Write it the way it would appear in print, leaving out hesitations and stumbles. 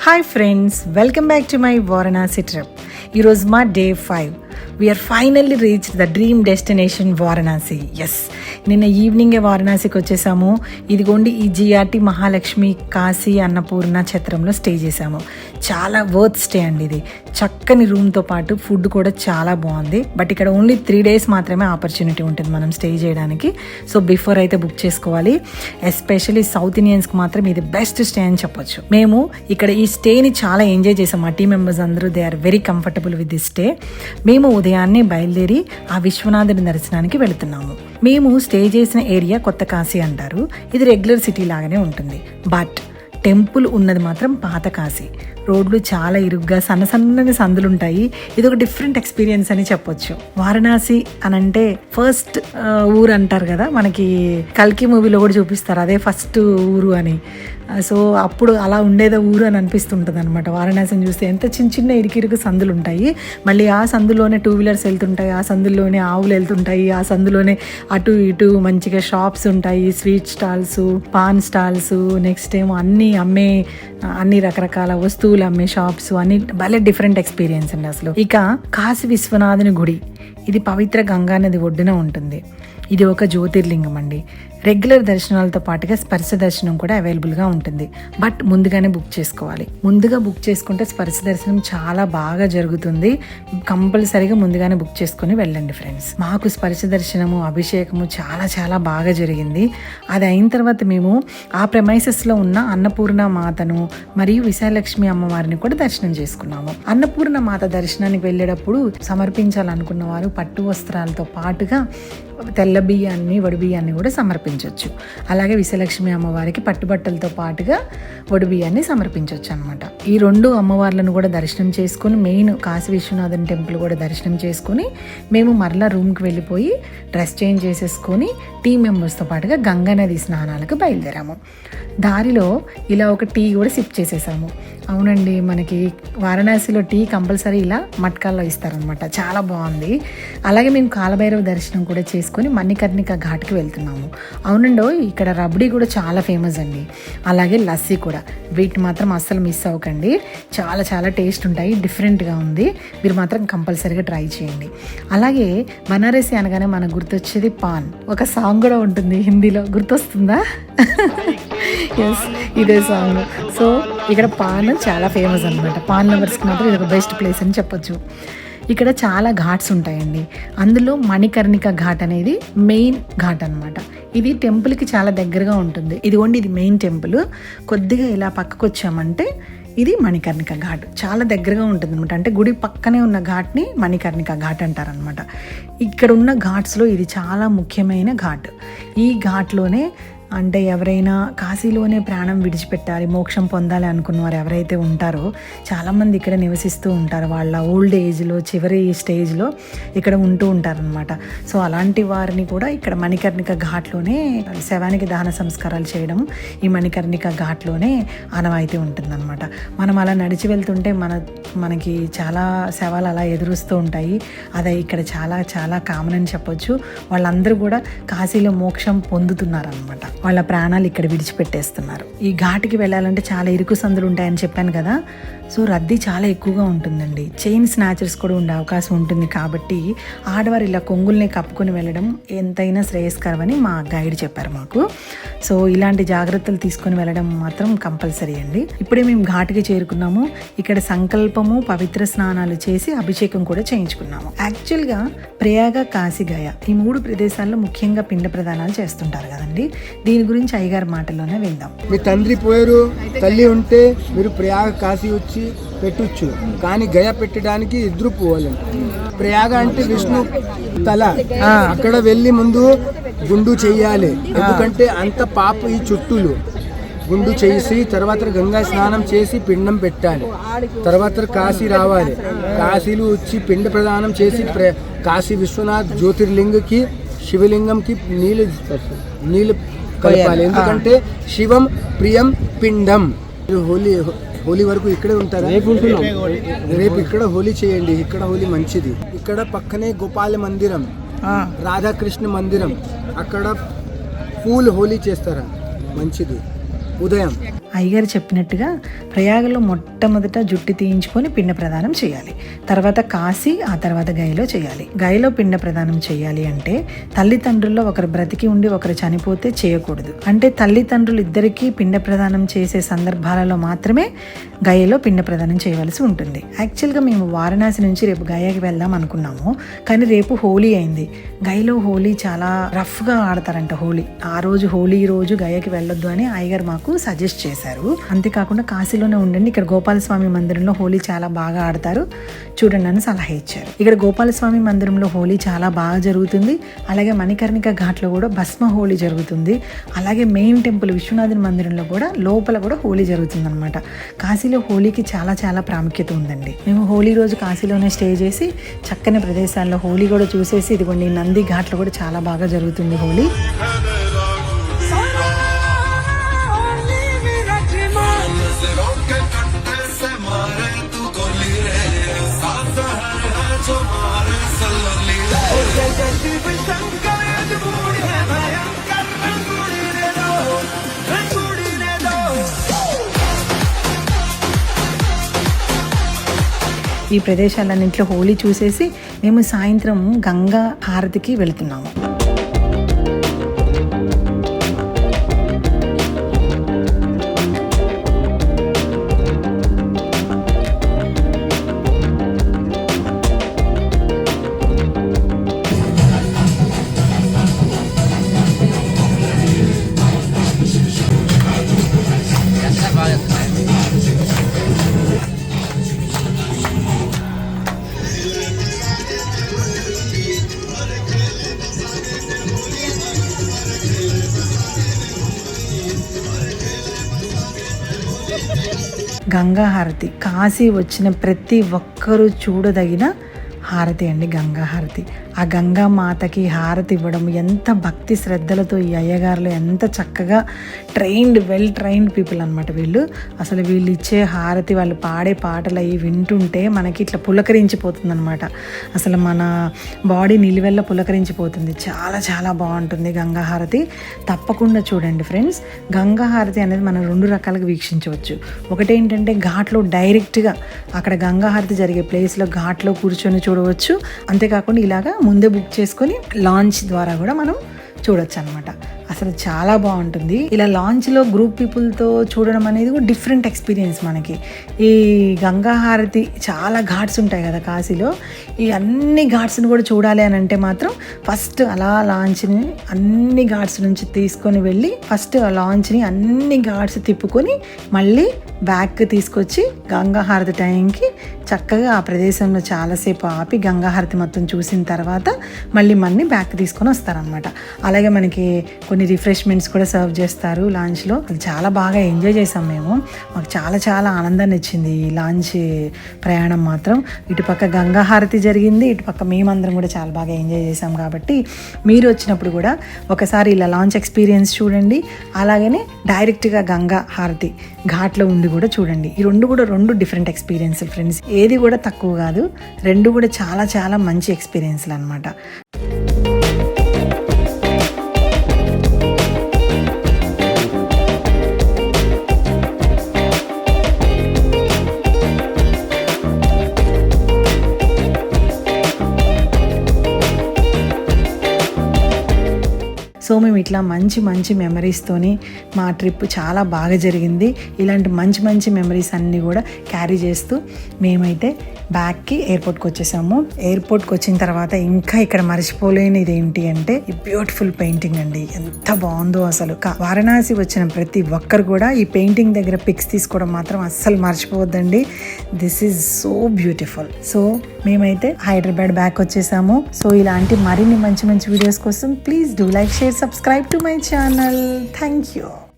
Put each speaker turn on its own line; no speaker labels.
Hi friends, welcome back to my Varanasi trip. ఈరోజు మా day 5. We are finally reach the dream destination Varanasi. Yes, నిన్న ఈవినింగే వారణాసికి వచ్చేసాము. ఇదిగోండి ఈ జిఆర్టీ మహాలక్ష్మి కాశీ అన్నపూర్ణ ఛత్రంలో స్టే చేసాము. చాలా వర్త్ స్టే అండి ఇది. చక్కని రూమ్తో పాటు ఫుడ్ కూడా చాలా బాగుంది. బట్ ఇక్కడ ఓన్లీ 3 days మాత్రమే ఆపర్చునిటీ ఉంటుంది మనం స్టే చేయడానికి. సో బిఫోర్ అయితే బుక్ చేసుకోవాలి. ఎస్పెషల్లీ సౌత్ ఇండియన్స్కి మాత్రం ఇది బెస్ట్ స్టే అని చెప్పొచ్చు. మేము ఇక్కడ ఈ స్టేని చాలా ఎంజాయ్ చేసాం. మా టీం మెంబర్స్ అందరూ they are very comfortable with this stay. మేము ఉదయాన్నే బయలుదేరి ఆ విశ్వనాథుడి దర్శనానికి వెళుతున్నాము. మేము స్టే చేసిన ఏరియా కొత్త కాశీ అంటారు. ఇది రెగ్యులర్ సిటీ లాగానే ఉంటుంది. బట్ టెంపుల్ ఉన్నది మాత్రం పాత కాశీ. రోడ్లు చాలా ఇరుగ్గా సన్నని సందులు ఉంటాయి. ఇది ఒక డిఫరెంట్ ఎక్స్పీరియన్స్ అని చెప్పొచ్చు. వారణాసి అని అంటే ఫస్ట్ ఊరు అంటారు కదా, మనకి కల్కి మూవీలో కూడా చూపిస్తారు అదే ఫస్ట్ ఊరు అని. సో అప్పుడు అలా ఉండేదో ఊరు అని అనిపిస్తుంటుంది అనమాట. వారణాసిని చూస్తే ఎంత చిన్న ఇరుకు సందులు ఉంటాయి. మళ్ళీ ఆ సందులోనే 2 wheelers వెళ్తుంటాయి, ఆ సందుల్లోనే ఆవులు వెళ్తుంటాయి, ఆ సందులోనే అటు ఇటు మంచిగా షాప్స్ ఉంటాయి, sweet stalls, pan stalls, next ఏమో అన్ని రకరకాల వస్తువులు అమ్మే షాప్స్, అన్ని భలే డిఫరెంట్ ఎక్స్పీరియన్స్ అండి అసలు. ఇక కాశీ విశ్వనాథుని గుడి, ఇది పవిత్ర గంగా నది ఒడ్డున ఉంటుంది. ఇది ఒక జ్యోతిర్లింగం అండి. రెగ్యులర్ దర్శనాలతో పాటుగా స్పర్శ దర్శనం కూడా అవైలబుల్గా ఉంటుంది. బట్ ముందుగానే బుక్ చేసుకోవాలి. ముందుగా బుక్ చేసుకుంటే స్పర్శ దర్శనం చాలా బాగా జరుగుతుంది. కంపల్సరీగా ముందుగానే బుక్ చేసుకుని వెళ్ళండి ఫ్రెండ్స్. మాకు స్పర్శ దర్శనము, అభిషేకము చాలా బాగా జరిగింది. అది అయిన తర్వాత మేము ఆ ప్రెమైసెస్లో ఉన్న అన్నపూర్ణ మాతను మరియు విశాలక్ష్మి అమ్మవారిని కూడా దర్శనం చేసుకున్నాము. అన్నపూర్ణ మాత దర్శనానికి వెళ్ళేటప్పుడు సమర్పించాలనుకున్న వారు పట్టు వస్త్రాలతో పాటుగా తెల్ల బియ్యాన్ని, వడి బియ్యాన్ని కూడా సమర్పించవచ్చు. అలాగే విశాలక్ష్మి అమ్మవారికి పట్టుబట్టలతో పాటుగా వడి బియ్యాన్ని సమర్పించవచ్చు అనమాట. ఈ 2 అమ్మవార్లను కూడా దర్శనం చేసుకుని, మెయిన్ కాశీ విశ్వనాథన్ టెంపుల్ కూడా దర్శనం చేసుకుని మేము మరలా రూమ్కి వెళ్ళిపోయి డ్రెస్ చేంజ్ చేసేసుకొని టీం మెంబర్స్తో పాటుగా గంగా నది స్నానాలకు బయలుదేరాము. దారిలో ఇలా ఒక టీ కూడా సిప్ చేసేసాము. అవునండి, మనకి వారణాసిలో టీ కంపల్సరీ ఇలా మట్కాల్లో ఇస్తారనమాట. చాలా బాగుంది. అలాగే మేము కాలభైరవ దర్శనం కూడా చేసుకొని మణికర్ణిక ఘాట్కి వెళ్తున్నాము. అవునండో, ఇక్కడ రబ్డీ కూడా చాలా ఫేమస్ అండి. అలాగే లస్సీ కూడా. వీటిని మాత్రం అస్సలు మిస్ అవ్వకండి. చాలా టేస్ట్ ఉంటాయి. డిఫరెంట్గా ఉంది. మీరు మాత్రం కంపల్సరీగా ట్రై చేయండి. అలాగే బనారసి అనగానే మనకు గుర్తొచ్చేది పాన్. ఒక సాంగ్ కూడా ఉంటుంది హిందీలో, గుర్తొస్తుందా? ఎస్, ఇదే సాంగ్. సో ఇక్కడ పాన్ చాలా ఫేమస్ అనమాట. పాన్ లవర్స్కి మాత్రం ఇది ఒక బెస్ట్ ప్లేస్ అని చెప్పొచ్చు. ఇక్కడ చాలా ఘాట్స్ ఉంటాయండి. అందులో మణికర్ణిక ఘాట్ అనేది మెయిన్ ఘాట్ అనమాట. ఇది టెంపుల్కి చాలా దగ్గరగా ఉంటుంది. ఇదిగోండి, ఇది మెయిన్ టెంపుల్. కొద్దిగా ఇలా పక్కకు వచ్చామంటే ఇది మణికర్ణిక ఘాట్. చాలా దగ్గరగా ఉంటుంది అనమాట. అంటే గుడి పక్కనే ఉన్న ఘాట్ని మణికర్ణిక ఘాట్ అంటారనమాట. ఇక్కడ ఉన్న ఘాట్స్లో ఇది చాలా ముఖ్యమైన ఘాట్. ఈ ఘాట్లోనే అంటే ఎవరైనా కాశీలోనే ప్రాణం విడిచిపెట్టాలి, మోక్షం పొందాలి అనుకున్న వారు ఎవరైతే ఉంటారో చాలామంది ఇక్కడ నివసిస్తూ ఉంటారు. వాళ్ళ ఓల్డ్ ఏజ్లో, చివరి స్టేజ్లో ఇక్కడ ఉంటూ ఉంటారనమాట. సో అలాంటి వారిని కూడా ఇక్కడ మణికర్ణిక ఘాట్లోనే శవానికి దహన సంస్కారాలు చేయడం ఈ మణికర్ణిక ఘాట్లోనే ఆనవాయితీ ఉంటుందన్నమాట. మనం అలా నడిచి వెళ్తుంటే మనకి చాలా శవాలు అలా ఎదురుస్తూ ఉంటాయి. అదే ఇక్కడ చాలా కామన్ అని చెప్పొచ్చు. వాళ్ళందరూ కూడా కాశీలో మోక్షం పొందుతున్నారనమాట. వాళ్ళ ప్రాణాలు ఇక్కడ విడిచిపెట్టేస్తున్నారు. ఈ ఘాటికి వెళ్ళాలంటే చాలా ఇరుకు సందులు ఉంటాయని చెప్పాను కదా. సో రద్దీ చాలా ఎక్కువగా ఉంటుందండి. చైన్ స్నాచర్స్ కూడా ఉండే అవకాశం ఉంటుంది. కాబట్టి ఆడవారు ఇలా కొంగుల్ని కప్పుకొని వెళ్ళడం ఎంతైనా శ్రేయస్కరమని మా గైడ్ చెప్పారు మాకు. సో ఇలాంటి జాగ్రత్తలు తీసుకొని వెళ్ళడం మాత్రం కంపల్సరీ అండి. ఇప్పుడే మేము ఘాటికి చేరుకున్నాము. ఇక్కడ సంకల్పము, పవిత్ర స్నానాలు చేసి అభిషేకం కూడా చేయించుకున్నాము. యాక్చువల్గా ప్రయాగ, కాశీ, గయా ఈ 3 ప్రదేశాల్లో ముఖ్యంగా పిండ ప్రదానాలు చేస్తుంటారు కదండి. దీని గురించి అయ్యగారి మాటల్లోనే విందాం.
మీ తండ్రి పోయారు, తల్లి ఉంటే మీరు ప్రయాగ, కాశీ వచ్చి పెట్టొచ్చు. కానీ గయ పెట్టడానికి ఇద్దరు పోవాలండి. ప్రయాగ అంటే విష్ణు తల, అక్కడ వెళ్ళి ముందు గుండు చెయ్యాలి. ఎందుకంటే అంత పాప ఈ చుట్టూలు గుండు చేసి తర్వాత గంగా స్నానం చేసి పిండం పెట్టాలి. తర్వాత కాశీ రావాలి. కాశీలు వచ్చి పిండ ప్రదానం చేసి కాశీ విశ్వనాథ్ జ్యోతిర్లింగకి, శివలింగంకి నీళ్ళు కలపాలి. ఎందుకంటే శివం ప్రియం పిండం. హోలీ వరకు ఇక్కడే ఉంటారా? రేపు ఇక్కడ హోలీ చేయండి. ఇక్కడ హోలీ మంచిది. ఇక్కడ పక్కనే గోపాల మందిరం, రాధాకృష్ణ మందిరం, అక్కడ ఫూల్ హోలీ చేస్తారా, మంచిది. ఉదయం
అయ్యగారు చెప్పినట్టుగా ప్రయాగలో మొట్టమొదట జుట్టు తీయించుకొని పిండ ప్రదానం చేయాలి. తర్వాత కాశీ, ఆ తర్వాత గయలో చేయాలి. గయలో పిండ ప్రదానం చేయాలి అంటే తల్లిదండ్రుల్లో ఒకరు బ్రతికి ఉండి ఒకరు చనిపోతే చేయకూడదు. అంటే తల్లిదండ్రులు ఇద్దరికీ పిండ ప్రదానం చేసే సందర్భాలలో మాత్రమే గయలో పిండ ప్రదానం చేయవలసి ఉంటుంది. యాక్చువల్గా మేము వారణాసి నుంచి రేపు గయాకి వెళ్దాం అనుకున్నాము, కానీ రేపు హోలీ అయింది. గయలో హోలీ చాలా రఫ్గా ఆడతారంట. హోలీ ఆ రోజు, హోలీ రోజు గయాకి వెళ్ళొద్దు అని అయ్యగారు మాకు సజెస్ట్ చేశారు. అంతేకాకుండా కాశీలోనే ఉండండి, ఇక్కడ గోపాలస్వామి మందిరంలో హోలీ చాలా బాగా ఆడతారు చూడండి అని సలహా ఇచ్చారు. ఇక్కడ గోపాలస్వామి మందిరంలో హోలీ చాలా బాగా జరుగుతుంది. అలాగే మణికర్ణిక ఘాట్లో కూడా భస్మ హోలీ జరుగుతుంది. అలాగే మెయిన్ టెంపుల్ విశ్వనాథుని మందిరంలో కూడా లోపల కూడా హోలీ జరుగుతుంది అనమాట. కాశీలో హోలీకి చాలా చాలా ప్రాముఖ్యత ఉందండి. మేము హోలీ రోజు కాశీలోనే స్టే చేసి చక్కని ప్రదేశాల్లో హోలీ కూడా చూసేసి, ఇదిగోండి నంది ఘాట్లో కూడా చాలా బాగా జరుగుతుంది హోలీ. ఈ ప్రదేశాలన్నింటిలో హోలీ చూసేసి మేము సాయంత్రం గంగా హారతికి వెళుతున్నాము. గంగా హారతి కాశీ వచ్చిన ప్రతి ఒక్కరూ చూడదగిన హారతి అండి గంగా హారతి. ఆ గంగా మాతకి హారతి ఇవ్వడం ఎంత భక్తి శ్రద్ధలతో ఈ అయ్యగారులు ఎంత చక్కగా వెల్ ట్రైన్డ్ పీపుల్ అనమాట వీళ్ళు. అసలు వీళ్ళు ఇచ్చే హారతి, వాళ్ళు పాడే పాటలు అవి వింటుంటే మనకి ఇట్లా పులకరించిపోతుంది అనమాట. అసలు మన బాడీ నిలువెల్ల పులకరించిపోతుంది. చాలా చాలా బాగుంటుంది గంగా హారతి. తప్పకుండా చూడండి ఫ్రెండ్స్. గంగా హారతి అనేది మనం 2 రకాలుగా వీక్షించవచ్చు. ఒకటేంటంటే ఘాట్లో డైరెక్ట్గా అక్కడ గంగా హారతి జరిగే ప్లేస్లో ఘాట్లో కూర్చొని చూడవచ్చు. అంతేకాకుండా ఇలాగా ముందే బుక్ చేసుకొని లాంచ్ ద్వారా కూడా మనం చూడొచ్చు అనమాట. అసలు చాలా బాగుంటుంది. ఇలా లాంచ్లో గ్రూప్ పీపుల్తో చూడడం అనేది కూడా డిఫరెంట్ ఎక్స్పీరియన్స్ మనకి. ఈ గంగా హారతి చాలా ఘాట్స్ ఉంటాయి కదా కాశీలో, ఈ అన్ని ఘాట్స్ని కూడా చూడాలి అని అంటే మాత్రం ఫస్ట్ అలా లాంచ్ని అన్ని ఘాట్స్ నుంచి తీసుకొని వెళ్ళి ఫస్ట్ ఆ లాంచ్ని అన్ని ఘాట్స్ తిప్పుకొని మళ్ళీ బ్యాక్ తీసుకొచ్చి గంగా హారతి టైంకి చక్కగా ఆ ప్రదేశంలో చాలాసేపు ఆపి గంగా హారతి మొత్తం చూసిన తర్వాత మళ్ళీ బ్యాక్ తీసుకొని వస్తారనమాట. అలాగే మనకి కొన్ని రిఫ్రెష్మెంట్స్ కూడా సర్వ్ చేస్తారు లాంచ్లో. అది చాలా బాగా ఎంజాయ్ చేసాం మేము. మాకు చాలా చాలా ఆనందాన్ని ఇచ్చింది ఈ లాంచ్ ప్రయాణం మాత్రం. ఇటుపక్క గంగా హారతి జరిగింది, ఇటుపక్క మేమందరం కూడా చాలా బాగా ఎంజాయ్ చేసాం. కాబట్టి మీరు వచ్చినప్పుడు కూడా ఒకసారి ఇలా లాంచ్ ఎక్స్పీరియన్స్ చూడండి. అలాగనే డైరెక్ట్గా గంగా హారతి ఘాట్లో ఉండి కూడా చూడండి. ఈ రెండు డిఫరెంట్ ఎక్స్పీరియన్స్ ఫ్రెండ్స్. ఏది కూడా తక్కువ కాదు, 2 కూడా చాలా చాలా మంచి ఎక్స్పీరియన్స్లు అనమాట. సో మేము ఇట్లా మంచి మంచి మెమరీస్తోని మా ట్రిప్ చాలా బాగా జరిగింది. ఇలాంటి మంచి మంచి మెమరీస్ అన్నీ కూడా క్యారీ చేస్తూ మేమైతే బ్యాక్కి ఎయిర్పోర్ట్కి వచ్చేసాము. ఎయిర్పోర్ట్కి వచ్చిన తర్వాత ఇంకా ఇక్కడ మర్చిపోలేనిది ఏంటి అంటే ఈ బ్యూటిఫుల్ పెయింటింగ్ అండి. ఎంత బాగుందో అసలు. వారణాసి వచ్చిన ప్రతి ఒక్కరు కూడా ఈ పెయింటింగ్ దగ్గర పిక్స్ తీసుకోవడం మాత్రం అస్సలు మర్చిపోవద్దండి. This is so beautiful. So మేమైతే హైదరాబాద్ బ్యాక్ వచ్చేసాము. సో ఇలాంటి మరిన్ని మంచి మంచి వీడియోస్ కోసం please do like, share, subscribe to my channel. Thank you.